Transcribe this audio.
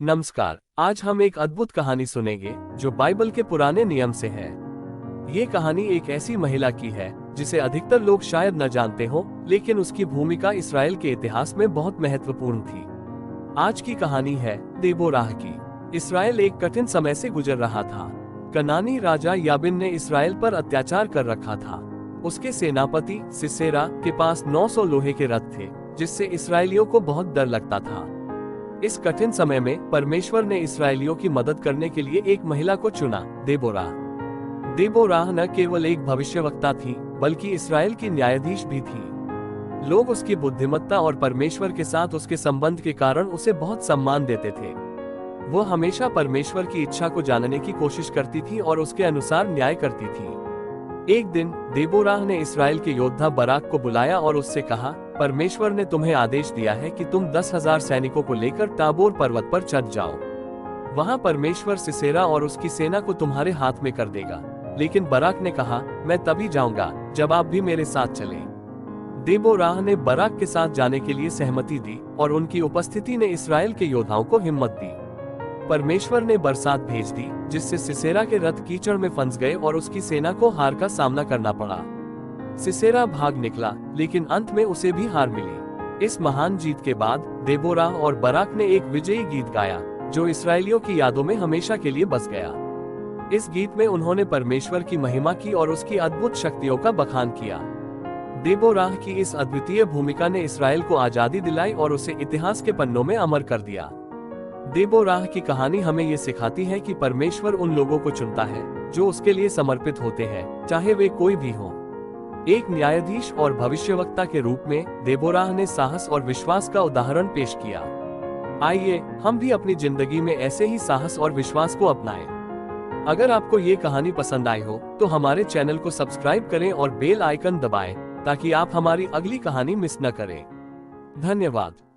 नमस्कार। आज हम एक अद्भुत कहानी सुनेंगे जो बाइबल के पुराने नियम से है। ये कहानी एक ऐसी महिला की है जिसे अधिकतर लोग शायद न जानते हो, लेकिन उसकी भूमिका इसराइल के इतिहास में बहुत महत्वपूर्ण थी। आज की कहानी है देबोराह की। इसराइल एक कठिन समय से गुजर रहा था। कनानी राजा याबिन ने इसराइल पर अत्याचार कर रखा था। उसके सेनापति सिसेरा के पास 900 लोहे के रथ थे, जिससे इसराइलियों को बहुत डर लगता था। इस कठिन समय में परमेश्वर ने इसराइलियों की मदद करने के लिए एक महिला को चुना, देबोराह। देबोराह न केवल एक भविष्यवक्ता थी, बल्कि इसराइल की न्यायाधीश भी थी। लोग उसकी बुद्धिमत्ता और परमेश्वर के साथ उसके संबंध के कारण उसे बहुत सम्मान देते थे। वो हमेशा परमेश्वर की इच्छा को जानने की कोशिश करती थी और उसके अनुसार न्याय करती थी। एक दिन देबोराह ने इसराइल के योद्धा बराक को बुलाया और उससे कहा, परमेश्वर ने तुम्हें आदेश दिया है कि तुम 10,000 सैनिकों को लेकर ताबोर पर्वत पर चढ़ जाओ। वहां परमेश्वर सिसेरा और उसकी सेना को तुम्हारे हाथ में कर देगा। लेकिन बराक ने कहा, मैं तभी जाऊंगा जब आप भी मेरे साथ चलें। देबोराह ने बराक के साथ जाने के लिए सहमति दी और उनकी उपस्थिति ने इसराइल के योद्धाओं को हिम्मत दी। परमेश्वर ने बरसात भेज दी, जिससे सिसेरा के रथ कीचड़ में फंस गए और उसकी सेना को हार का सामना करना पड़ा। सिसेरा भाग निकला, लेकिन अंत में उसे भी हार मिली। इस महान जीत के बाद देबोराह और बराक ने एक विजयी गीत गाया, जो इसराइलियों की यादों में हमेशा के लिए बस गया। इस गीत में उन्होंने परमेश्वर की महिमा की और उसकी अद्भुत शक्तियों का बखान किया। देबोराह की इस अद्वितीय भूमिका ने इसराइल को आजादी दिलाई और उसे इतिहास के पन्नों में अमर कर दिया। देबोराह की कहानी हमें ये सिखाती है कि परमेश्वर उन लोगों को चुनता है जो उसके लिए समर्पित होते हैं, चाहे वे कोई भी हो। एक न्यायाधीश और भविष्यवक्ता के रूप में देबोराह ने साहस और विश्वास का उदाहरण पेश किया। आइए हम भी अपनी जिंदगी में ऐसे ही साहस और विश्वास को अपनाएं। अगर आपको ये कहानी पसंद आई हो तो हमारे चैनल को सब्सक्राइब करें और बेल आइकन दबाएं, ताकि आप हमारी अगली कहानी मिस न करें। धन्यवाद।